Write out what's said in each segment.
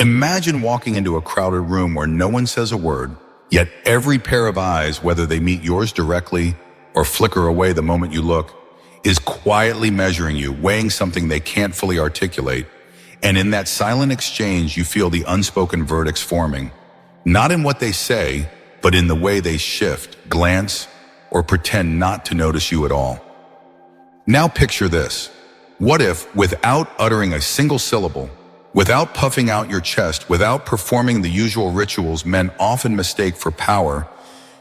Imagine walking into a crowded room where no one says a word, yet every pair of eyes, whether they meet yours directly or flicker away the moment you look, is quietly measuring you, weighing something they can't fully articulate. And in that silent exchange, you feel the unspoken verdicts forming, not in what they say, but in the way they shift, glance, or pretend not to notice you at all. Now picture this. What if, without uttering a single syllable, without puffing out your chest, without performing the usual rituals men often mistake for power,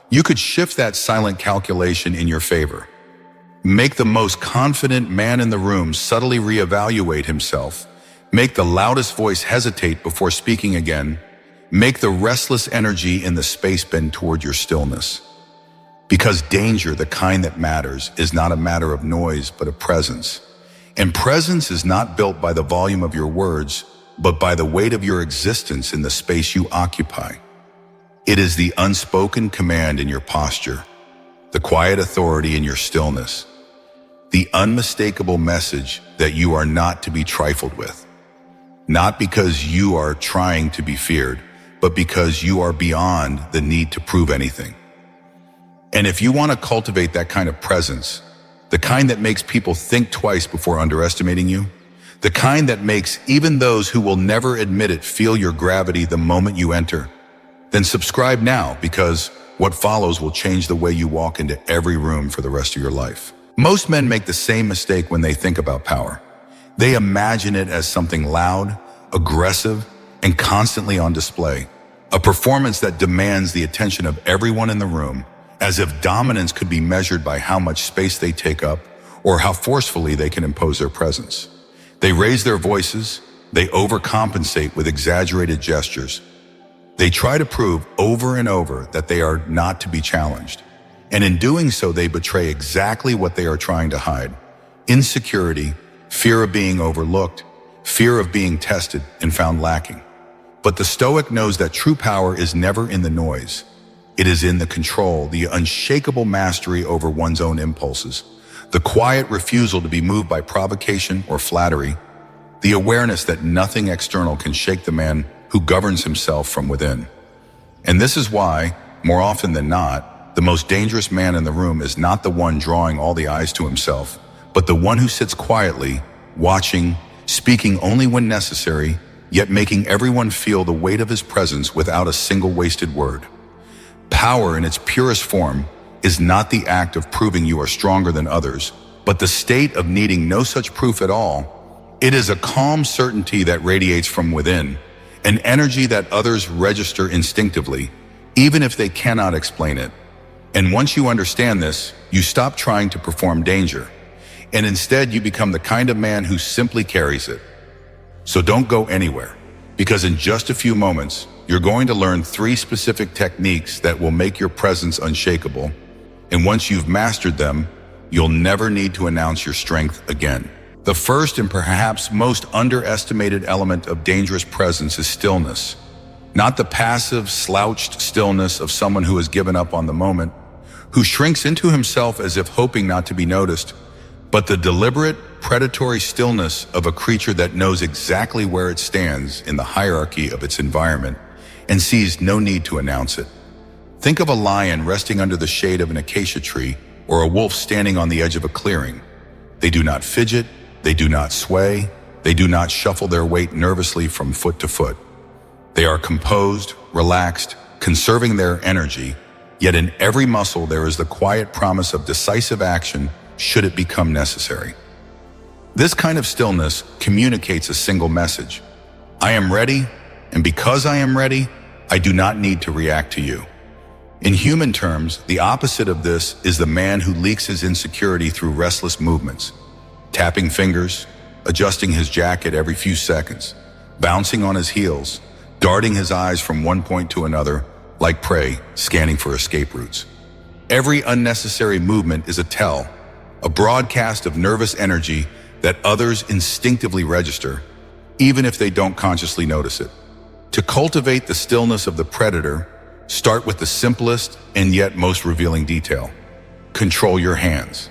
you could shift that silent calculation in your favor? Make the most confident man in the room subtly reevaluate himself. Make the loudest voice hesitate before speaking again. Make the restless energy in the space bend toward your stillness. Because danger, the kind that matters, is not a matter of noise, but of presence. And presence is not built by the volume of your words, but by the weight of your existence in the space you occupy. It is the unspoken command in your posture, the quiet authority in your stillness, the unmistakable message that you are not to be trifled with. Not because you are trying to be feared, but because you are beyond the need to prove anything. And if you want to cultivate that kind of presence, the kind that makes people think twice before underestimating you, the kind that makes even those who will never admit it feel your gravity the moment you enter, then subscribe now, because what follows will change the way you walk into every room for the rest of your life. Most men make the same mistake when they think about power. They imagine it as something loud, aggressive, and constantly on display. A performance that demands the attention of everyone in the room, as if dominance could be measured by how much space they take up or how forcefully they can impose their presence. They raise their voices, they overcompensate with exaggerated gestures. They try to prove over and over that they are not to be challenged. And in doing so, they betray exactly what they are trying to hide: insecurity, fear of being overlooked, fear of being tested and found lacking. But the Stoic knows that true power is never in the noise. It is in the control, the unshakable mastery over one's own impulses, the quiet refusal to be moved by provocation or flattery, the awareness that nothing external can shake the man who governs himself from within. And this is why, more often than not, the most dangerous man in the room is not the one drawing all the eyes to himself, but the one who sits quietly, watching, speaking only when necessary, yet making everyone feel the weight of his presence without a single wasted word. Power in its purest form is not the act of proving you are stronger than others, but the state of needing no such proof at all. It is a calm certainty that radiates from within, an energy that others register instinctively, even if they cannot explain it. And once you understand this, you stop trying to perform danger, and instead you become the kind of man who simply carries it. So don't go anywhere, because in just a few moments, you're going to learn 3 specific techniques that will make your presence unshakable. And once you've mastered them, you'll never need to announce your strength again. The first and perhaps most underestimated element of dangerous presence is stillness. Not the passive, slouched stillness of someone who has given up on the moment, who shrinks into himself as if hoping not to be noticed, but the deliberate, predatory stillness of a creature that knows exactly where it stands in the hierarchy of its environment and sees no need to announce it. Think of a lion resting under the shade of an acacia tree or a wolf standing on the edge of a clearing. They do not fidget, they do not sway, they do not shuffle their weight nervously from foot to foot. They are composed, relaxed, conserving their energy, yet in every muscle there is the quiet promise of decisive action should it become necessary. This kind of stillness communicates a single message: I am ready, and because I am ready, I do not need to react to you. In human terms, the opposite of this is the man who leaks his insecurity through restless movements, tapping fingers, adjusting his jacket every few seconds, bouncing on his heels, darting his eyes from one point to another, like prey scanning for escape routes. Every unnecessary movement is a tell, a broadcast of nervous energy that others instinctively register, even if they don't consciously notice it. To cultivate the stillness of the predator, start with the simplest and yet most revealing detail. Control your hands.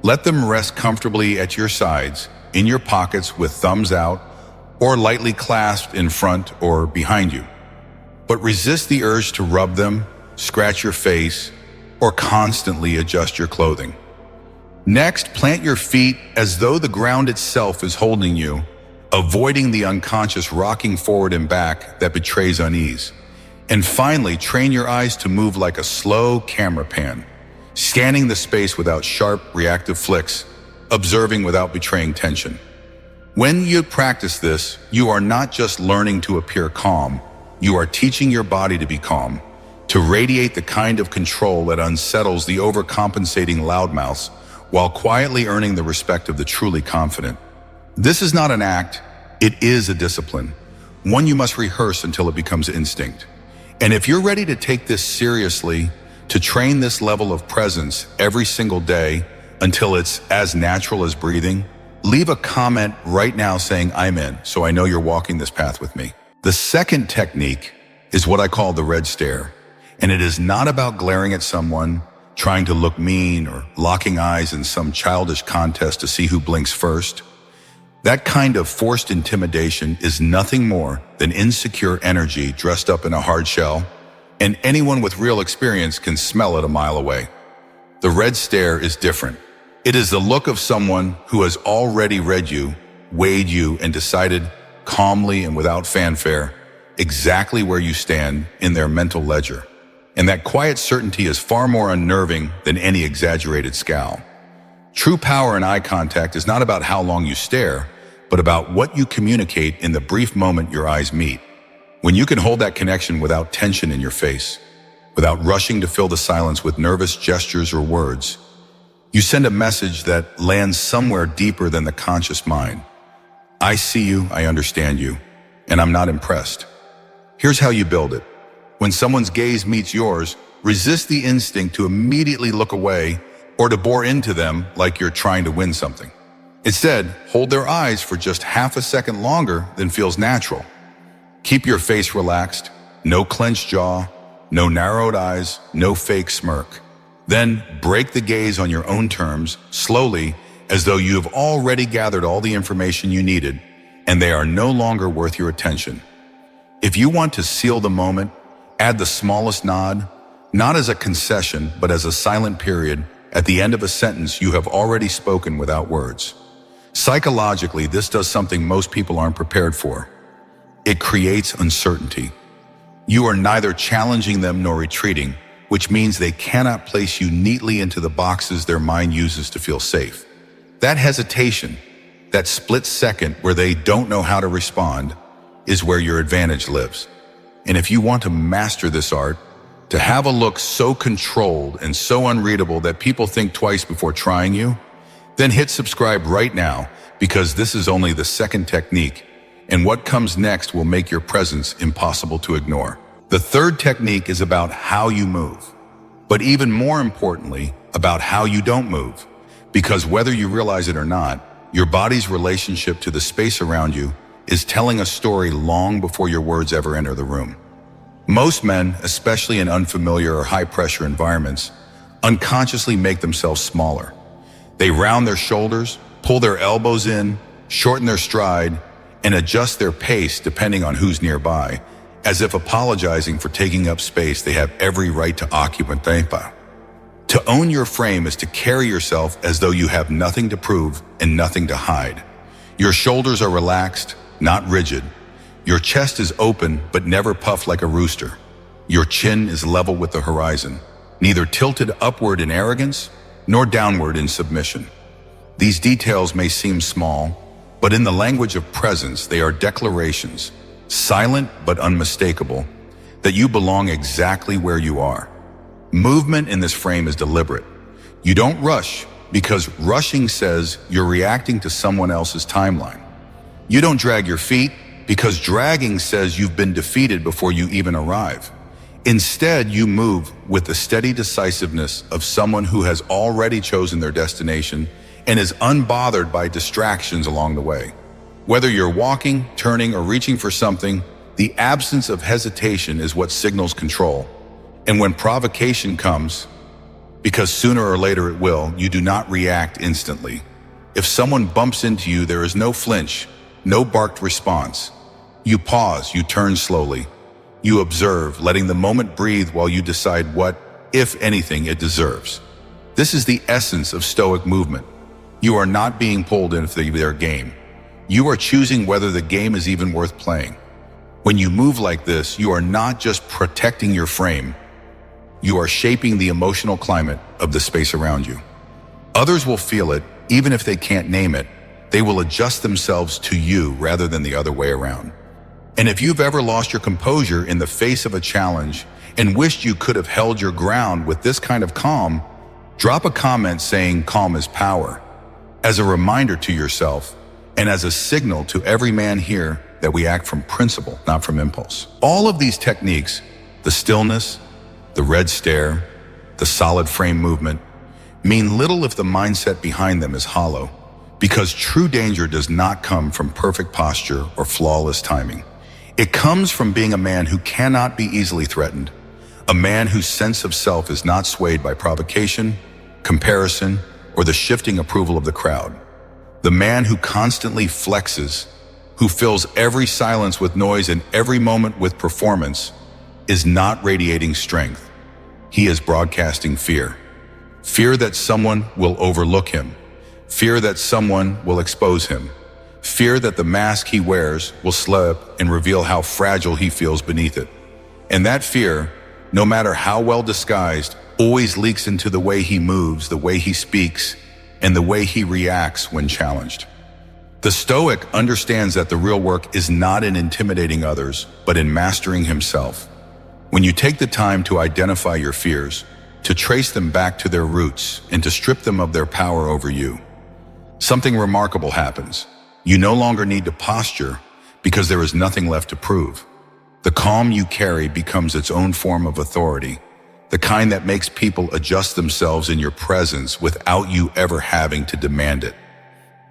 Let them rest comfortably at your sides, in your pockets with thumbs out, or lightly clasped in front or behind you. But resist the urge to rub them, scratch your face, or constantly adjust your clothing. Next, plant your feet as though the ground itself is holding you, avoiding the unconscious rocking forward and back that betrays unease. And finally, train your eyes to move like a slow camera pan, scanning the space without sharp, reactive flicks, observing without betraying tension. When you practice this, you are not just learning to appear calm, you are teaching your body to be calm, to radiate the kind of control that unsettles the overcompensating loudmouths while quietly earning the respect of the truly confident. This is not an act, it is a discipline, one you must rehearse until it becomes instinct. And if you're ready to take this seriously, to train this level of presence every single day until it's as natural as breathing, leave a comment right now saying I'm in, so I know you're walking this path with me. The second technique is what I call the red stare, and it is not about glaring at someone, trying to look mean, or locking eyes in some childish contest to see who blinks first. That kind of forced intimidation is nothing more than insecure energy dressed up in a hard shell, and anyone with real experience can smell it a mile away. The red stare is different. It is the look of someone who has already read you, weighed you, and decided calmly and without fanfare exactly where you stand in their mental ledger. And that quiet certainty is far more unnerving than any exaggerated scowl. True power in eye contact is not about how long you stare, but about what you communicate in the brief moment your eyes meet. When you can hold that connection without tension in your face, without rushing to fill the silence with nervous gestures or words, you send a message that lands somewhere deeper than the conscious mind. I see you, I understand you, and I'm not impressed. Here's how you build it. When someone's gaze meets yours, resist the instinct to immediately look away or to bore into them like you're trying to win something. Instead, hold their eyes for just half a second longer than feels natural. Keep your face relaxed, no clenched jaw, no narrowed eyes, no fake smirk. Then break the gaze on your own terms, slowly, as though you have already gathered all the information you needed, and they are no longer worth your attention. If you want to seal the moment, add the smallest nod, not as a concession, but as a silent period at the end of a sentence you have already spoken without words. Psychologically, this does something most people aren't prepared for. It creates uncertainty. You are neither challenging them nor retreating, which means they cannot place you neatly into the boxes their mind uses to feel safe. That hesitation, that split second where they don't know how to respond, is where your advantage lives. And if you want to master this art, to have a look so controlled and so unreadable that people think twice before trying you, then hit subscribe right now, because this is only the second technique, and what comes next will make your presence impossible to ignore. The third technique is about how you move, but even more importantly, about how you don't move, because whether you realize it or not, your body's relationship to the space around you is telling a story long before your words ever enter the room. Most men, especially in unfamiliar or high-pressure environments, unconsciously make themselves smaller. They round their shoulders, pull their elbows in, shorten their stride, and adjust their pace depending on who's nearby, as if apologizing for taking up space they have every right to occupy. To own your frame is to carry yourself as though you have nothing to prove and nothing to hide. Your shoulders are relaxed, not rigid. Your chest is open but never puffed like a rooster. Your chin is level with the horizon, neither tilted upward in arrogance nor downward in submission. These details may seem small, but in the language of presence, they are declarations, silent but unmistakable, that you belong exactly where you are. Movement in this frame is deliberate. You don't rush, because rushing says you're reacting to someone else's timeline. You don't drag your feet, because dragging says you've been defeated before you even arrive. Instead, you move with the steady decisiveness of someone who has already chosen their destination and is unbothered by distractions along the way. Whether you're walking, turning, or reaching for something, the absence of hesitation is what signals control. And when provocation comes, because sooner or later it will, you do not react instantly. If someone bumps into you, there is no flinch, No barked response. You pause, you turn slowly. You observe, letting the moment breathe while you decide what, if anything, it deserves. This is the essence of Stoic movement. You are not being pulled into their game. You are choosing whether the game is even worth playing. When you move like this, you are not just protecting your frame. You are shaping the emotional climate of the space around you. Others will feel it, even if they can't name it. They will adjust themselves to you rather than the other way around. And if you've ever lost your composure in the face of a challenge and wished you could have held your ground with this kind of calm, drop a comment saying calm is power, as a reminder to yourself and as a signal to every man here that we act from principle, not from impulse. All of these techniques, the stillness, the red stare, the solid frame movement, mean little if the mindset behind them is hollow, because true danger does not come from perfect posture or flawless timing. It comes from being a man who cannot be easily threatened, a man whose sense of self is not swayed by provocation, comparison, or the shifting approval of the crowd. The man who constantly flexes, who fills every silence with noise and every moment with performance, is not radiating strength. He is broadcasting fear. Fear that someone will overlook him. Fear that someone will expose him. Fear that the mask he wears will slip and reveal how fragile he feels beneath it. And that fear, no matter how well disguised, always leaks into the way he moves, the way he speaks, and the way he reacts when challenged. The Stoic understands that the real work is not in intimidating others, but in mastering himself. When you take the time to identify your fears, to trace them back to their roots, and to strip them of their power over you, something remarkable happens. You no longer need to posture because there is nothing left to prove. The calm you carry becomes its own form of authority, the kind that makes people adjust themselves in your presence without you ever having to demand it.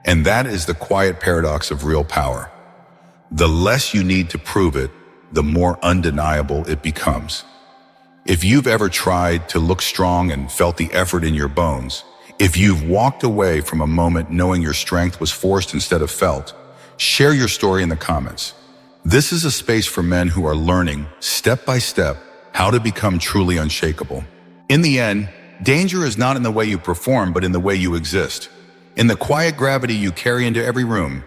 And that is the quiet paradox of real power. The less you need to prove it, the more undeniable it becomes. If you've ever tried to look strong and felt the effort in your bones, if you've walked away from a moment knowing your strength was forced instead of felt, share your story in the comments. This is a space for men who are learning, step by step, how to become truly unshakable. In the end, danger is not in the way you perform, but in the way you exist. In the quiet gravity you carry into every room,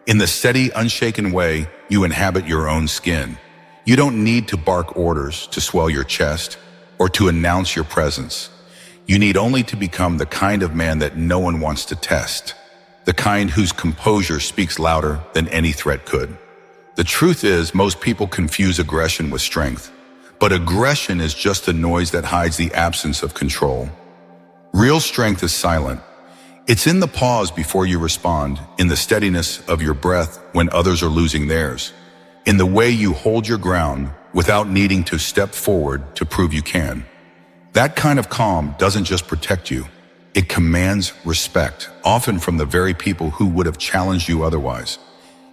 in the steady, unshaken way you inhabit your own skin. You don't need to bark orders to swell your chest or to announce your presence. You need only to become the kind of man that no one wants to test, the kind whose composure speaks louder than any threat could. The truth is, most people confuse aggression with strength, but aggression is just the noise that hides the absence of control. Real strength is silent. It's in the pause before you respond, in the steadiness of your breath when others are losing theirs, in the way you hold your ground without needing to step forward to prove you can. That kind of calm doesn't just protect you, it commands respect, often from the very people who would have challenged you otherwise.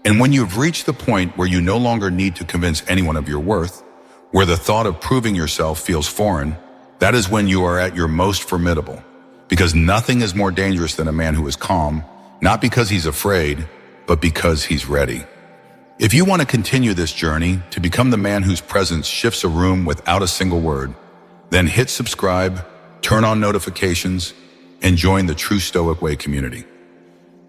And when you've reached the point where you no longer need to convince anyone of your worth, where the thought of proving yourself feels foreign, that is when you are at your most formidable. Because nothing is more dangerous than a man who is calm, not because he's afraid, but because he's ready. If you want to continue this journey to become the man whose presence shifts a room without a single word, then hit subscribe, turn on notifications, and join the True Stoic Way community.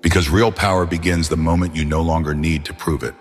Because real power begins the moment you no longer need to prove it.